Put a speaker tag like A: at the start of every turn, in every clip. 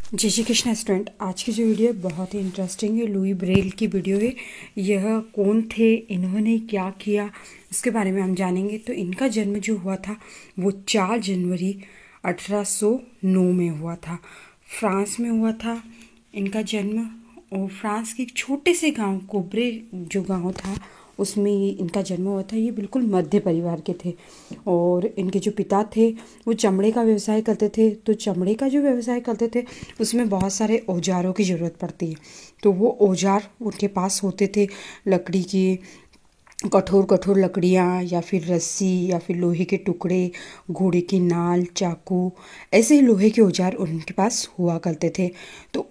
A: जय श्री कृष्ण स्टूडेंट। आज की जो वीडियो है बहुत ही इंटरेस्टिंग है। लुई ब्रेल की वीडियो है। यह कौन थे, इन्होंने क्या किया, इसके बारे में हम जानेंगे। तो इनका जन्म जो हुआ था वो 4 जनवरी 1809 में हुआ था। फ्रांस में हुआ था इनका जन्म। और फ्रांस के एक छोटे से गांव कोब्रे जो गांव था उसमें इनका जन्म हुआ था। ये बिल्कुल मध्य परिवार के थे। और इनके जो पिता थे वो चमड़े का व्यवसाय करते थे। तो चमड़े का जो व्यवसाय करते थे उसमें बहुत सारे औजारों की ज़रूरत पड़ती है। तो वो औजार उनके पास होते थे, लकड़ी की कठोर कठोर लकड़ियाँ या फिर रस्सी या फिर लोहे के टुकड़े, घोड़े की नाल, चाकू, ऐसे ही लोहे के औजार उनके पास हुआ करते थे। तो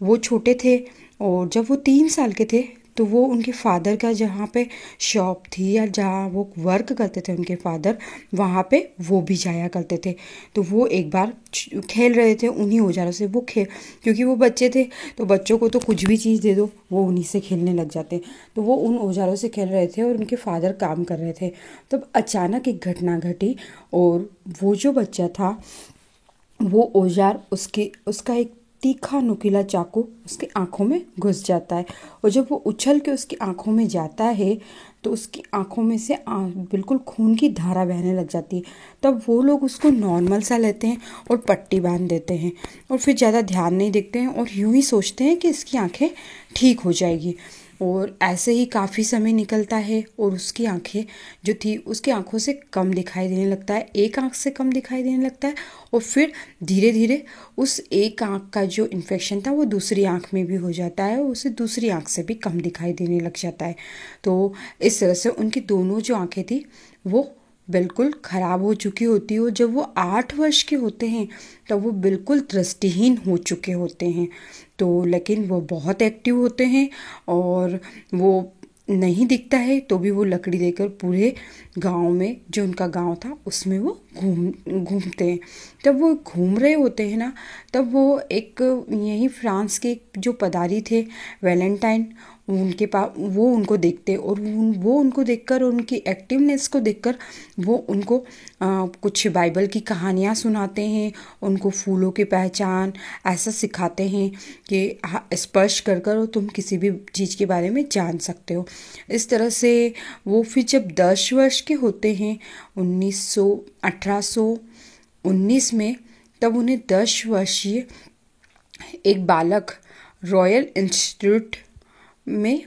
A: वो छोटे थे और जब वो 3 साल के थे तो वो उनके फादर का जहाँ पे शॉप थी या जहाँ वो वर्क करते थे उनके फादर, वहाँ पे वो भी जाया करते थे। तो वो एक बार खेल रहे थे उन्हीं औजारों से। क्योंकि वो बच्चे थे तो बच्चों को तो कुछ भी चीज़ दे दो वो उन्हीं से खेलने लग जाते। तो वो उन औजारों से खेल रहे थे और उनके फादर काम कर रहे थे। तब अचानक एक घटना घटी और वो जो बच्चा था वो औजार उसका एक तीखा नुकीला चाकू उसकी आंखों में घुस जाता है। और जब वो उछल के उसकी आंखों में जाता है तो उसकी आंखों में से बिल्कुल खून की धारा बहने लग जाती है। तब वो लोग उसको नॉर्मल सा लेते हैं और पट्टी बांध देते हैं और फिर ज़्यादा ध्यान नहीं देखते हैं और यूं ही सोचते हैं कि इसकी आंखें ठीक हो जाएगी। और ऐसे ही काफ़ी समय निकलता है और उसकी आंखें जो थी उसकी आंखों से कम दिखाई देने लगता है, एक आंख से कम दिखाई देने लगता है। और फिर धीरे धीरे उस एक आंख का जो इन्फेक्शन था वो दूसरी आंख में भी हो जाता है और उसे दूसरी आंख से भी कम दिखाई देने लग जाता है। तो इस तरह से उनकी दोनों जो आंखें थी वो बिल्कुल ख़राब हो चुकी होती है। और जब वो 8 वर्ष के होते हैं तब वो बिल्कुल दृष्टिहीन हो चुके होते हैं। तो लेकिन वो बहुत एक्टिव होते हैं और वो नहीं दिखता है तो भी वो लकड़ी लेकर पूरे गांव में, जो उनका गांव था उसमें वो घूमते हैं। जब वो घूम रहे होते हैं ना तब वो एक यही फ्रांस के जो पदारी थे वैलेंटाइन, उनके पास वो उनको देखते और वो उनको देखकर और उनकी एक्टिवनेस को देखकर वो उनको कुछ बाइबल की कहानियाँ सुनाते हैं, उनको फूलों की पहचान ऐसा सिखाते हैं कि स्पर्श कर कर तुम किसी भी चीज़ के बारे में जान सकते हो। इस तरह से वो फिर जब 10 वर्ष के होते हैं 1819 में, तब उन्हें 10 वर्षीय एक बालक रॉयल इंस्टीट्यूट में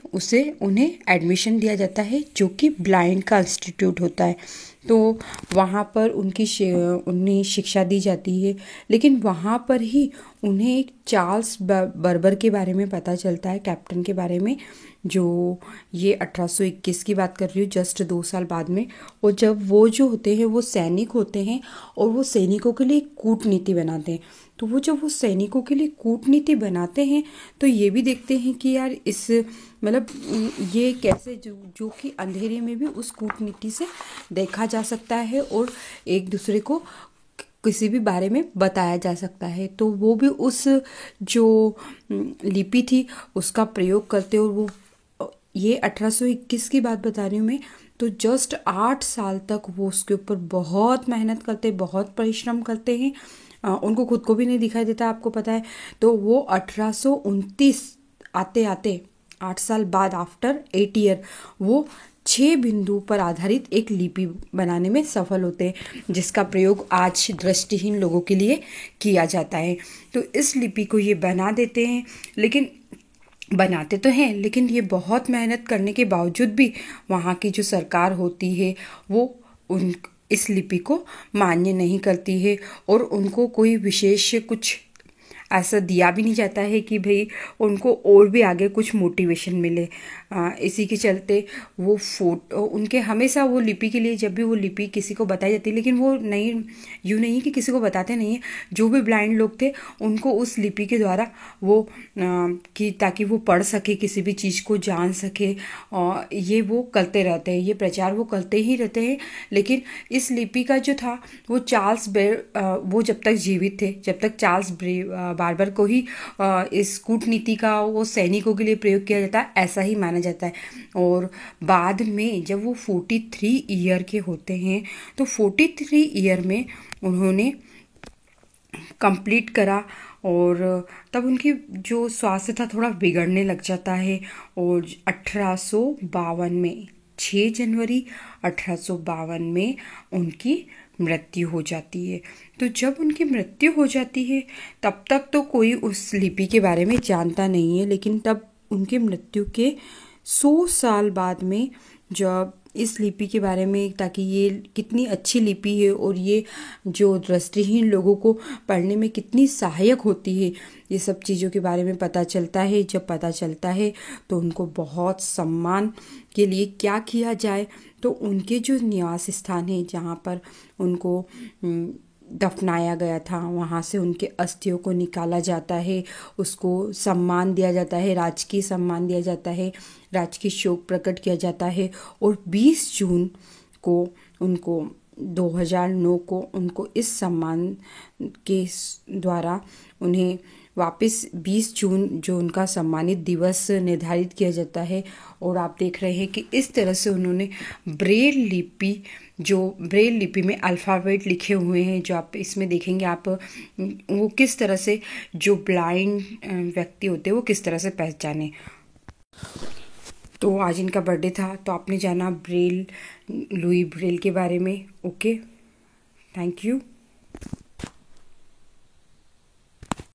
A: उन्हें एडमिशन दिया जाता है जो कि ब्लाइंड का इंस्टीट्यूट होता है। तो वहाँ पर उन्हें शिक्षा दी जाती है। लेकिन वहाँ पर ही उन्हें एक चार्ल्स बर्बर के बारे में पता चलता है, कैप्टन के बारे में, जो ये 1821 की बात कर रही हूँ, जस्ट 2 साल बाद में। और जब वो जो होते हैं वो सैनिक होते हैं और वो सैनिकों के लिए कूटनीति बनाते हैं। तो वो जब वो सैनिकों के लिए कूटनीति बनाते हैं तो ये भी देखते हैं कि यार इस मतलब ये कैसे जो कि अंधेरे में भी उस कूटनीति से देखा जा सकता है और एक दूसरे को किसी भी बारे में बताया जा सकता है। तो वो भी उस जो लिपि थी उसका प्रयोग करते और वो ये 1821 की बात बता रही हूँ मैं। तो जस्ट 8 साल तक वो उसके ऊपर बहुत मेहनत करते, बहुत परिश्रम करते हैं। उनको खुद को भी नहीं दिखाई देता, आपको पता है। तो वो 1829 आते आते 8 साल बाद, आफ्टर 8 ईयर, वो 6 बिंदु पर आधारित एक लिपि बनाने में सफल होते हैं जिसका प्रयोग आज दृष्टिहीन लोगों के लिए किया जाता है। तो इस लिपि को ये बना देते हैं, लेकिन बनाते तो हैं लेकिन ये बहुत मेहनत करने के बावजूद भी वहाँ की जो सरकार होती है वो इस लिपि को मान्य नहीं करती है और उनको कोई विशेष कुछ ऐसा दिया भी नहीं जाता है कि भाई उनको और भी आगे कुछ मोटिवेशन मिले। इसी के चलते वो फोटो उनके हमेशा वो लिपि के लिए, जब भी वो लिपि किसी को बताई जाती है, लेकिन वो नहीं कि किसी को बताते नहीं है। जो भी ब्लाइंड लोग थे उनको उस लिपि के द्वारा वो कि ताकि वो पढ़ सके, किसी भी चीज़ को जान सके, और ये वो करते रहते हैं, ये प्रचार वो करते ही रहते हैं। लेकिन इस लिपि का जो था वो वो जब तक जीवित थे, जब तक चार्ल्स बार्बर को ही इस कूटनीति का वो सैनिकों के लिए प्रयोग किया जाता है, ऐसा ही माना जाता है। और बाद में जब वो 43 ईयर के होते हैं तो 43 ईयर में उन्होंने कंप्लीट करा और तब उनकी जो स्वास्थ्य था थोड़ा बिगड़ने लग जाता है और 1852 में 6 जनवरी 1852 में उनकी मृत्यु हो जाती है। तो जब उनकी मृत्यु हो जाती है तब तक तो कोई उस लिपि के बारे में जानता नहीं है, लेकिन तब उनकी मृत्यु के 100 साल बाद में जब इस लिपि के बारे में, ताकि ये कितनी अच्छी लिपि है और ये जो दृष्टिहीन लोगों को पढ़ने में कितनी सहायक होती है, ये सब चीज़ों के बारे में पता चलता है। जब पता चलता है तो उनको बहुत सम्मान के लिए क्या किया जाए, तो उनके जो निवास स्थान है जहाँ पर उनको दफनाया गया था, वहाँ से उनके अस्थियों को निकाला जाता है, उसको सम्मान दिया जाता है, राजकीय सम्मान दिया जाता है, राजकीय शोक प्रकट किया जाता है। और 20 जून को उनको 2009 को उनको इस सम्मान के द्वारा उन्हें वापस 20 जून जो उनका सम्मानित दिवस निर्धारित किया जाता है। और आप देख रहे हैं कि इस तरह से उन्होंने ब्रेल लिपि में अल्फ़ाबेट लिखे हुए हैं, जो आप इसमें देखेंगे आप वो किस तरह से जो ब्लाइंड व्यक्ति होते हैं वो किस तरह से पहचाने। तो आज इनका बर्थडे था, तो आपने जाना लुई ब्रेल के बारे में। Okay, thank you.